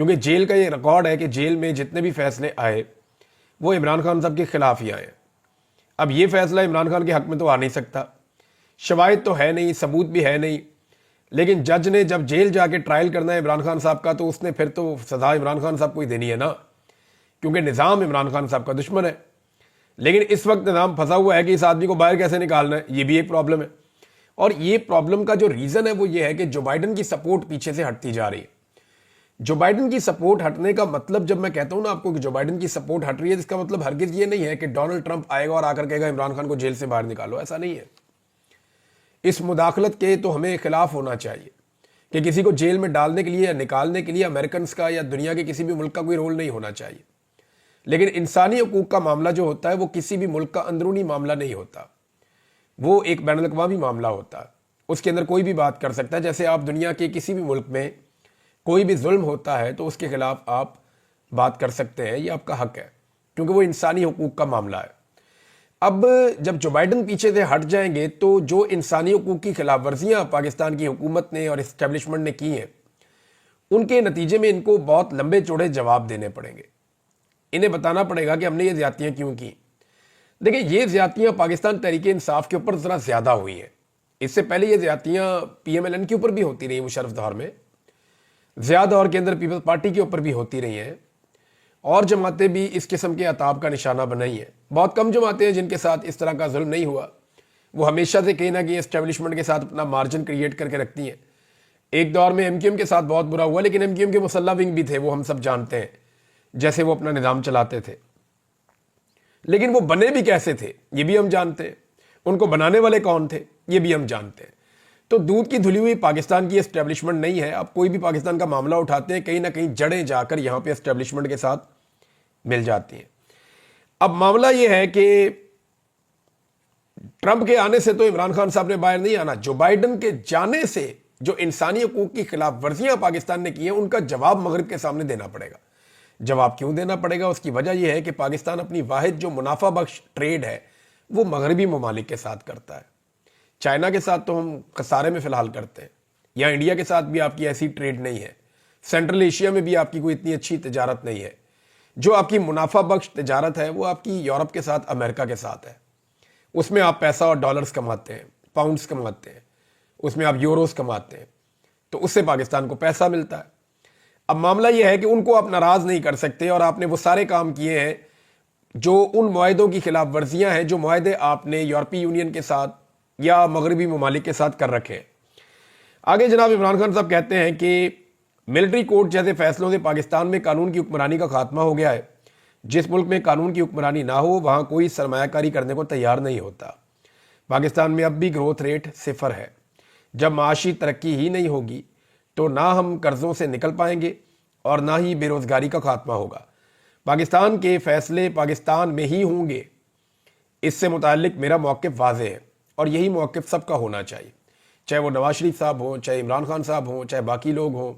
کیونکہ جیل کا یہ ریکارڈ ہے کہ جیل میں جتنے بھی فیصلے آئے وہ عمران خان صاحب کے خلاف ہی آئے ہیں. اب یہ فیصلہ عمران خان کے حق میں تو آ نہیں سکتا, شواہد تو ہے نہیں, ثبوت بھی ہے نہیں, لیکن جج نے جب جیل جا کے ٹرائل کرنا ہے عمران خان صاحب کا تو اس نے پھر تو سزا عمران خان صاحب کو ہی دینی ہے نا, کیونکہ نظام عمران خان صاحب کا دشمن ہے. لیکن اس وقت نظام پھنسا ہوا ہے کہ اس آدمی کو باہر کیسے نکالنا ہے, یہ بھی ایک پرابلم ہے. اور یہ پرابلم کا جو ریزن ہے وہ یہ ہے کہ جو بائیڈن کی سپورٹ پیچھے سے ہٹتی جا رہی ہے. جو بائیڈن کی سپورٹ ہٹنے کا مطلب, جب میں کہتا ہوں نا آپ کو کہ جو بائیڈن کی سپورٹ ہٹ رہی ہے, اس کا مطلب ہرگز یہ نہیں ہے کہ ڈونلڈ ٹرمپ آئے گا اور آ کر کہے گا عمران خان کو جیل سے باہر نکالو. ایسا نہیں ہے. اس مداخلت کے تو ہمیں خلاف ہونا چاہیے کہ کسی کو جیل میں ڈالنے کے لیے یا نکالنے کے لیے امریکنز کا یا دنیا کے کسی بھی ملک کا کوئی رول نہیں ہونا چاہیے. لیکن انسانی حقوق کا معاملہ جو ہوتا ہے وہ کسی بھی ملک کا اندرونی معاملہ نہیں ہوتا, وہ ایک بین الاقوامی معاملہ ہوتا ہے. اس کے اندر کوئی بھی بات کر سکتا ہے. جیسے آپ دنیا کے کسی بھی ملک میں کوئی بھی ظلم ہوتا ہے تو اس کے خلاف آپ بات کر سکتے ہیں, یہ آپ کا حق ہے, کیونکہ وہ انسانی حقوق کا معاملہ ہے. اب جب جو بائیڈن پیچھے سے ہٹ جائیں گے تو جو انسانی حقوق کی خلاف ورزیاں پاکستان کی حکومت نے اور اسٹیبلشمنٹ نے کی ہیں, ان کے نتیجے میں ان کو بہت لمبے چوڑے جواب دینے پڑیں گے. انہیں بتانا پڑے گا کہ ہم نے یہ زیادتیاں کیوں کی. دیکھیں, یہ زیادتیاں پاکستان تحریک انصاف کے اوپر ذرا زیادہ ہوئی ہیں. اس سے پہلے یہ زیادتیاں پی ایم ایل این کے اوپر بھی ہوتی رہی, مشرف دور میں ضیاء دور کے اندر پیپلز پارٹی کے اوپر بھی ہوتی رہی ہیں, اور جماعتیں بھی اس قسم کے عطاب کا نشانہ بنائی ہیں. بہت کم جماعتیں ہیں جن کے ساتھ اس طرح کا ظلم نہیں ہوا. وہ ہمیشہ سے کہیں نہ کہیں اسٹیبلشمنٹ کے ساتھ اپنا مارجن کریٹ کر کے رکھتی ہیں. ایک دور میں ایم کیو ایم کے ساتھ بہت برا ہوا, لیکن ایم کیو ایم کے مسلح ونگ بھی تھے, وہ ہم سب جانتے ہیں جیسے وہ اپنا نظام چلاتے تھے. لیکن وہ بنے بھی کیسے تھے یہ بھی ہم جانتے ہیں, ان کو بنانے والے کون تھے یہ بھی ہم جانتے ہیں. تو دودھ کی دھلی ہوئی پاکستان کی اسٹیبلشمنٹ نہیں ہے. اب کوئی بھی پاکستان کا معاملہ اٹھاتے ہیں, کہیں نہ کہیں جڑیں جا کر یہاں پہ اسٹیبلشمنٹ کے ساتھ مل جاتی ہیں. اب معاملہ یہ ہے کہ ٹرمپ کے آنے سے تو عمران خان صاحب نے باہر نہیں آنا. جو بائیڈن کے جانے سے جو انسانی حقوق کی خلاف ورزیاں پاکستان نے کی ہیں ان کا جواب مغرب کے سامنے دینا پڑے گا. جواب کیوں دینا پڑے گا؟ اس کی وجہ یہ ہے کہ پاکستان اپنی واحد جو منافع بخش ٹریڈ ہے وہ مغربی ممالک کے ساتھ کرتا ہے. چائنا کے ساتھ تو ہم خسارے میں فی الحال کرتے ہیں, یا انڈیا کے ساتھ بھی آپ کی ایسی ٹریڈ نہیں ہے. سینٹرل ایشیا میں بھی آپ کی کوئی اتنی اچھی تجارت نہیں ہے. جو آپ کی منافع بخش تجارت ہے وہ آپ کی یورپ کے ساتھ, امریکہ کے ساتھ ہے. اس میں آپ پیسہ اور ڈالرز کماتے ہیں, پاؤنڈز کماتے ہیں, اس میں آپ یوروز کماتے ہیں, تو اس سے پاکستان کو پیسہ ملتا ہے. اب معاملہ یہ ہے کہ ان کو آپ ناراض نہیں کر سکتے, اور آپ نے وہ سارے کام کیے ہیں جو ان معاہدوں کی خلاف ورزیاں ہیں جو معاہدے آپ نے یورپی یونین کے ساتھ یا مغربی ممالک کے ساتھ کر رکھے ہیں. آگے جناب عمران خان صاحب کہتے ہیں کہ ملٹری کورٹ جیسے فیصلوں سے پاکستان میں قانون کی حکمرانی کا خاتمہ ہو گیا ہے. جس ملک میں قانون کی حکمرانی نہ ہو وہاں کوئی سرمایہ کاری کرنے کو تیار نہیں ہوتا. پاکستان میں اب بھی گروتھ ریٹ 0 ہے. جب معاشی ترقی ہی نہیں ہوگی تو نہ ہم قرضوں سے نکل پائیں گے اور نہ ہی بے روزگاری کا خاتمہ ہوگا. پاکستان کے فیصلے پاکستان میں ہی ہوں گے. اس سے متعلق میرا موقف واضح ہے, اور یہی موقف سب کا ہونا چاہیے, چاہے وہ نواز شریف صاحب ہوں, چاہے عمران خان صاحب ہوں, چاہے باقی لوگ ہوں.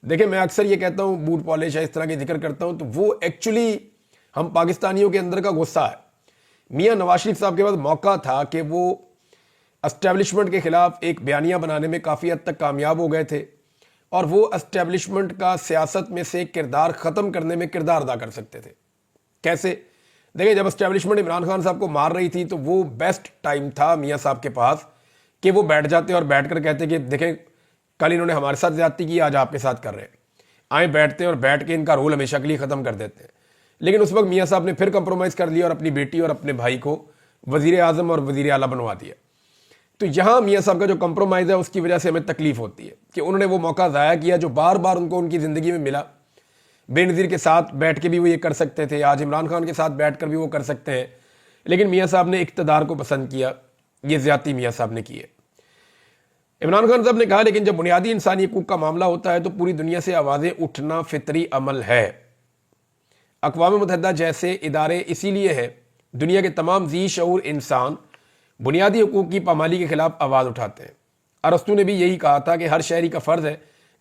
دیکھیں, میں اکثر یہ کہتا ہوں, بوٹ پالش ہے اس طرح کے ذکر کرتا ہوں, تو وہ ایکچولی ہم پاکستانیوں کے اندر کا غصہ ہے. میاں نواز شریف صاحب کے پاس موقع تھا کہ وہ اسٹیبلشمنٹ کے خلاف ایک بیانیہ بنانے میں کافی حد تک کامیاب ہو گئے تھے, اور وہ اسٹیبلشمنٹ کا سیاست میں سے کردار ختم کرنے میں کردار ادا کر سکتے تھے. کیسے؟ دیکھیں, جب اسٹیبلشمنٹ عمران خان صاحب کو مار رہی تھی تو وہ بیسٹ ٹائم تھا میاں صاحب کے پاس کہ وہ بیٹھ جاتے اور بیٹھ کر کہتے کہ دیکھیں کل انہوں نے ہمارے ساتھ زیادتی کی, آج آپ کے ساتھ کر رہے ہیں. آئیں بیٹھتے اور بیٹھ کے ان کا رول ہمیشہ کے لیے ختم کر دیتے ہیں. لیکن اس وقت میاں صاحب نے پھر کمپرومائز کر لیا اور اپنی بیٹی اور اپنے بھائی کو وزیر اعظم اور وزیر اعلیٰ بنوا دیا. تو یہاں میاں صاحب کا جو کمپرومائز ہے اس کی وجہ سے ہمیں تکلیف ہوتی ہے کہ انہوں نے وہ موقع ضائع کیا جو بار بار ان کو ان کی زندگی میں ملا. بے نظیر کے ساتھ بیٹھ کے بھی وہ یہ کر سکتے تھے, آج عمران خان کے ساتھ بیٹھ کر بھی وہ کر سکتے ہیں, لیکن میاں صاحب نے اقتدار کو پسند کیا. یہ زیادتی میاں صاحب نے کی ہے. عمران خان صاحب نے کہا لیکن جب بنیادی انسانی حقوق کا معاملہ ہوتا ہے تو پوری دنیا سے آوازیں اٹھنا فطری عمل ہے. اقوام متحدہ جیسے ادارے اسی لیے ہیں, دنیا کے تمام ذی شعور انسان بنیادی حقوق کی پامالی کے خلاف آواز اٹھاتے ہیں. ارسطو نے بھی یہی کہا تھا کہ ہر شہری کا فرض ہے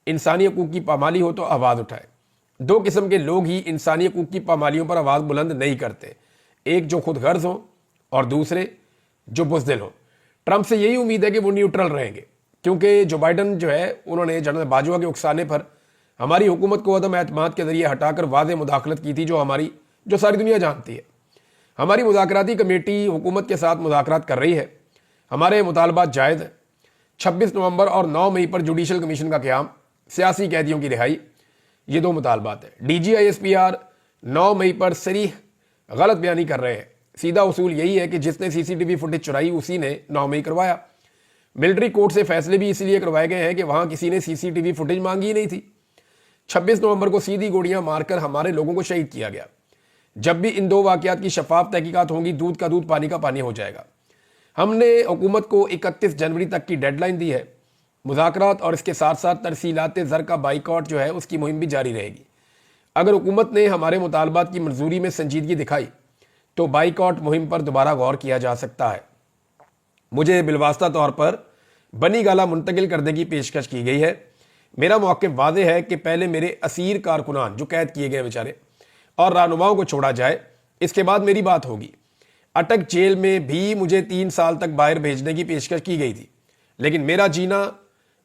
انسانی حقوق کی پامالی ہو تو آواز اٹھائے. 2 قسم کے لوگ ہی انسانی حقوق کی پامالیوں پر آواز بلند نہیں کرتے, ایک جو خود غرض ہوں اور دوسرے جو بزدل ہوں. ٹرمپ سے یہی امید ہے کہ وہ نیوٹرل رہیں گے, کیونکہ جو بائیڈن جو ہے انہوں نے جنرل باجوہ کے اکسانے پر ہماری حکومت کو عدم اعتماد کے ذریعے ہٹا کر واضح مداخلت کی تھی جو ساری دنیا جانتی ہے۔ ہماری مذاکراتی کمیٹی حکومت کے ساتھ مذاکرات کر رہی ہے، ہمارے مطالبات جائز ہیں۔ 26 نومبر اور 9 مئی پر جوڈیشل کمیشن کا قیام، سیاسی قیدیوں کی رہائی، یہ دو مطالبات ہیں۔ D G I S P R 9 مئی پر صریح غلط بیانی کر رہے ہیں۔ سیدھا اصول یہی ہے کہ جس نے سی سی ٹی وی فوٹیج چرائی اسی نے 9 مئی کروایا۔ ملٹری کورٹ سے فیصلے بھی اس لیے کروائے گئے ہیں کہ وہاں کسی نے سی سی ٹی وی فوٹیج مانگی ہی نہیں تھی۔ 26 نومبر کو سیدھی گولیاں مار کر ہمارے لوگوں کو شہید کیا گیا۔ جب بھی ان دو واقعات کی شفاف تحقیقات ہوں گی، دودھ کا دودھ پانی کا پانی ہو جائے گا۔ ہم نے حکومت کو 31 جنوری تک کی ڈیڈ لائن دی ہے۔ مذاکرات اور اس کے ساتھ ساتھ ترسیلات زر کا بائیکاٹ جو ہے اس کی مہم بھی جاری رہے گی۔ اگر حکومت نے ہمارے مطالبات کی منظوری میں سنجیدگی دکھائی تو بائیکاٹ مہم پر دوبارہ غور کیا جا سکتا ہے۔ مجھے بالواسطہ طور پر بنی گالہ منتقل کرنے کی پیشکش کی گئی ہے۔ میرا موقف واضح ہے کہ پہلے میرے اسیر کارکنان جو قید کیے گئے بیچارے اور رہنماؤں کو چھوڑا جائے، اس کے بعد میری بات ہوگی۔ اٹک جیل میں بھی مجھے 3 سال تک باہر بھیجنے کی پیشکش کی گئی تھی، لیکن میرا جینا،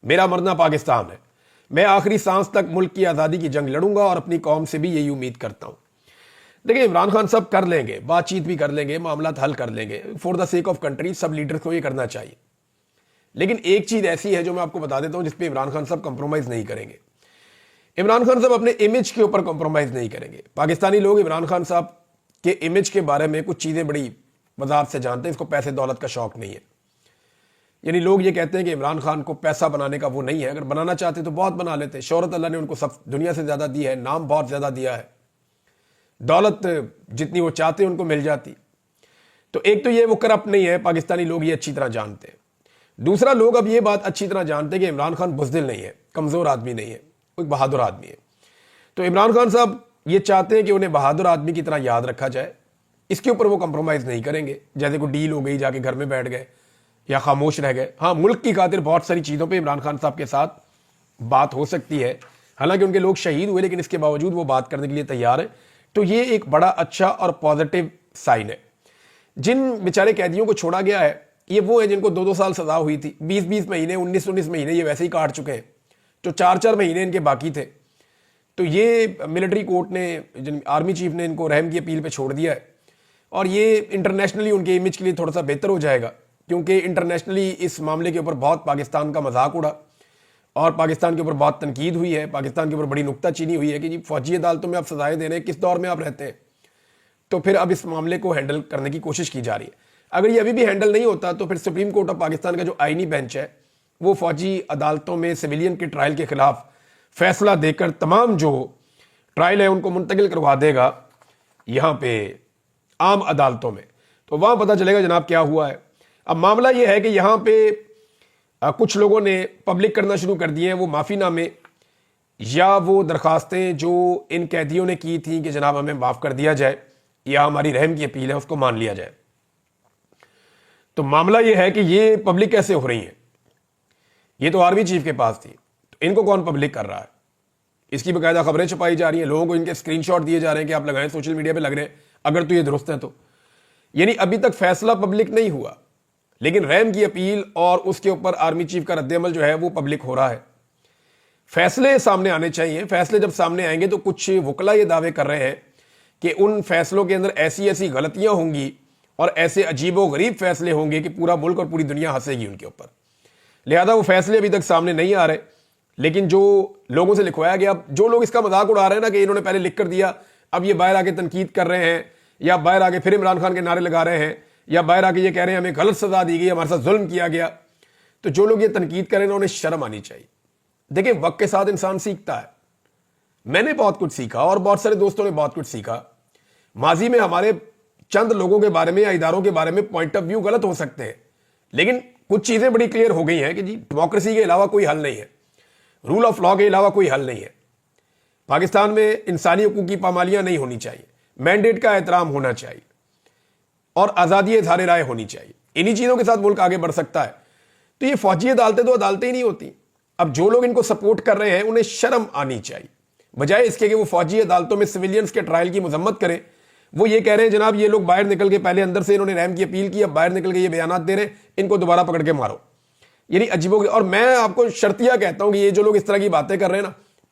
میرا مرنا پاکستان ہے۔ میں آخری سانس تک ملک کی آزادی کی جنگ لڑوں گا اور اپنی قوم سے بھی یہی امید کرتا ہوں۔ دیکھیں، عمران خان صاحب کر لیں گے، بات چیت بھی کر لیں گے، معاملات حل کر لیں گے، for the sake of country sub leaders کو یہ کرنا چاہیے۔ لیکن ایک چیز ایسی ہے جو میں آپ کو بتا دیتا ہوں جس پہ عمران خان صاحب کمپرومائز نہیں کریں گے۔ عمران خان صاحب اپنے امیج کے اوپر کمپرومائز نہیں کریں گے۔ پاکستانی لوگ عمران خان صاحب کے امیج کے بارے میں کچھ چیزیں بڑی وضاحت سے جانتے ہیں، اس کو پیسے دولت کا شوق نہیں ہے۔ یعنی لوگ یہ کہتے ہیں کہ عمران خان کو پیسہ بنانے کا وہ نہیں ہے، اگر بنانا چاہتے تو بہت بنا لیتے۔ شہرت اللہ نے ان کو سب دنیا سے زیادہ دی ہے، نام بہت زیادہ دیا ہے، دولت جتنی وہ چاہتے ہیں ان کو مل جاتی۔ تو ایک تو یہ وہ کرپٹ نہیں ہے، پاکستانی لوگ یہ اچھی طرح جانتے ہیں۔ دوسرا، لوگ اب یہ بات اچھی طرح جانتے ہیں کہ عمران خان بزدل نہیں ہے، کمزور آدمی نہیں ہے، ایک بہادر آدمی ہے۔ تو عمران خان صاحب یہ چاہتے ہیں کہ انہیں بہادر آدمی کی طرح یاد رکھا جائے، اس کے اوپر وہ کمپرومائز نہیں کریں گے۔ جیسے کوئی ڈیل ہو گئی، جا کے گھر میں بیٹھ گئے یا خاموش رہ گئے۔ ہاں، ملک کی خاطر بہت ساری چیزوں پہ عمران خان صاحب کے ساتھ بات ہو سکتی ہے، حالانکہ ان کے لوگ شہید ہوئے لیکن اس کے باوجود وہ بات کرنے کے لیے تیار ہیں۔ تو یہ ایک بڑا اچھا اور پازیٹیو سائن ہے۔ جن بیچارے قیدیوں کو چھوڑا گیا ہے، یہ وہ ہیں جن کو 2 سال سزا ہوئی تھی، 20 مہینے، 19 مہینے یہ ویسے ہی کاٹ چکے ہیں، جو 4 مہینے ان کے باقی تھے۔ تو یہ ملٹری کورٹ نے، آرمی چیف نے ان کو رحم کی اپیل پہ چھوڑ دیا ہے، اور یہ انٹرنیشنلی ان کے امیج کے لیے تھوڑا سا بہتر ہو جائے گا، کیونکہ انٹرنیشنلی اس معاملے کے اوپر بہت پاکستان کا مذاق اڑا اور پاکستان کے اوپر بہت تنقید ہوئی ہے، پاکستان کے اوپر بڑی نکتہ چینی ہوئی ہے کہ جی فوجی عدالتوں میں آپ سزائیں دے رہے ہیں، کس دور میں آپ رہتے ہیں؟ تو پھر اب اس معاملے کو ہینڈل کرنے کی کوشش کی جا رہی ہے۔ اگر یہ ابھی بھی ہینڈل نہیں ہوتا تو پھر سپریم کورٹ آف پاکستان کا جو آئینی بینچ ہے وہ فوجی عدالتوں میں سویلین کے ٹرائل کے خلاف فیصلہ دے کر تمام جو ٹرائل ہے ان کو منتقل کروا دے گا یہاں پہ عام عدالتوں میں، تو وہاں پتہ چلے گا جناب کیا ہوا ہے۔ اب معاملہ یہ ہے کہ یہاں پہ کچھ لوگوں نے پبلک کرنا شروع کر دیے ہیں وہ معافی نامے یا وہ درخواستیں جو ان قیدیوں نے کی تھیں کہ جناب ہمیں معاف کر دیا جائے یا ہماری رحم کی اپیل ہے اس کو مان لیا جائے۔ تو معاملہ یہ ہے کہ یہ پبلک کیسے ہو رہی ہیں؟ یہ تو آرمی چیف کے پاس تھی، تو ان کو کون پبلک کر رہا ہے؟ اس کی باقاعدہ خبریں چھپائی جا رہی ہیں، لوگوں کو ان کے اسکرین شاٹ دیے جا رہے ہیں کہ آپ لگائیں، سوشل میڈیا پہ لگ رہے ہیں، اگر تو یہ درست ہے تو۔ یعنی ابھی تک فیصلہ پبلک نہیں ہوا، لیکن رحم کی اپیل اور اس کے اوپر آرمی چیف کا رد عمل جو ہے وہ پبلک ہو رہا ہے۔ فیصلے سامنے آنے چاہیے، فیصلے جب سامنے آئیں گے تو کچھ وکلا یہ دعوے کر رہے ہیں کہ ان فیصلوں کے اندر ایسی غلطیاں ہوں گی اور ایسے عجیب و غریب فیصلے ہوں گے کہ پورا ملک اور پوری دنیا ہنسے گی ان کے اوپر۔ لہذا وہ فیصلے ابھی تک سامنے نہیں آ رہے، لیکن جو لوگوں سے لکھوایا گیا، جو لوگ اس کا مذاق اڑا رہے ہیں نا کہ انہوں نے پہلے لکھ کر دیا، اب یہ باہر آ کے تنقید کر رہے ہیں یا باہر آ کے پھر عمران خان کے نعرے لگا رہے ہیں یا باہر آ کے یہ کہہ رہے ہیں ہمیں غلط سزا دی گئی، ہمارے ساتھ ظلم کیا گیا، تو جو لوگ یہ تنقید کر رہے ہیں انہیں شرم آنی چاہیے۔ دیکھیں، وقت کے ساتھ انسان سیکھتا ہے۔ میں نے بہت کچھ سیکھا اور بہت سارے دوستوں نے بہت کچھ سیکھا۔ ماضی میں ہمارے چند لوگوں کے بارے میں یا اداروں کے بارے میں پوائنٹ آف ویو غلط ہو سکتے ہیں، لیکن کچھ چیزیں بڑی کلیئر ہو گئی ہیں کہ جی ڈیموکریسی کے علاوہ کوئی حل نہیں ہے، رول آف لا کے علاوہ کوئی حل نہیں ہے۔ پاکستان میں انسانی حقوق کی پامالیاں نہیں ہونی چاہیے، مینڈیٹ کا احترام ہونا چاہیے اور آزادی اظہار رائے ہونی چاہیے۔ انہی چیزوں کے ساتھ ملک آگے بڑھ سکتا ہے۔ تو یہ فوجی عدالتیں تو عدالتیں ہی نہیں ہوتی۔ اب جو لوگ ان کو سپورٹ کر رہے ہیں انہیں شرم آنی چاہیے، بجائے اس کے کہ وہ فوجی عدالتوں میں سویلینز کے ٹرائل کی مذمت کریں۔ وہ یہ کہہ رہے ہیں جناب یہ لوگ باہر نکل کے، پہلے اندر سے انہوں نے رحم کی اپیل کی، اب باہر نکل کے یہ بیانات دے رہے ہیں، ان کو دوبارہ پکڑ کے مارو۔ یعنی عجیب و غریب۔ اور میں آپ کو شرطیہ کہتا ہوں کہ یہ جو لوگ اس طرح کی باتیں کر رہے ہیں نا،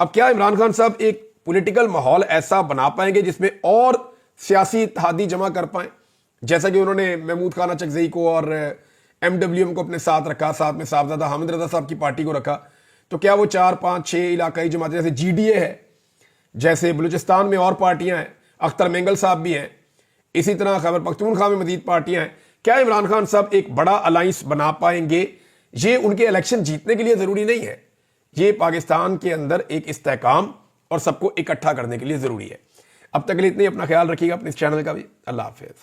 اب کیا عمران خان صاحب ایک پولیٹیکل ماحول ایسا بنا پائیں گے جس میں اور سیاسی اتحادی جمع کر پائیں، جیسا کہ انہوں نے محمود خان اچکزئی کو اور MWM کو اپنے ساتھ رکھا، ساتھ میں صاحبزادہ حامد رضا صاحب کی پارٹی کو رکھا؟ تو کیا وہ 4 5 6 علاقائی جماعتیں جیسے GDA ہے، جیسے بلوچستان میں اور پارٹیاں ہیں، اختر مینگل صاحب بھی ہیں، اسی طرح خیبر پختونخوا میں مزید پارٹیاں ہیں، کیا عمران خان صاحب ایک بڑا الائنس بنا پائیں گے؟ یہ ان کے الیکشن جیتنے کے لیے ضروری نہیں ہے، یہ پاکستان کے اندر ایک استحکام اور سب کو اکٹھا کرنے کے لیے ضروری ہے۔ اب تک کے لیے اتنے، اپنا خیال رکھیے گا، اپنے اس چینل کا بھی۔ اللہ حافظ۔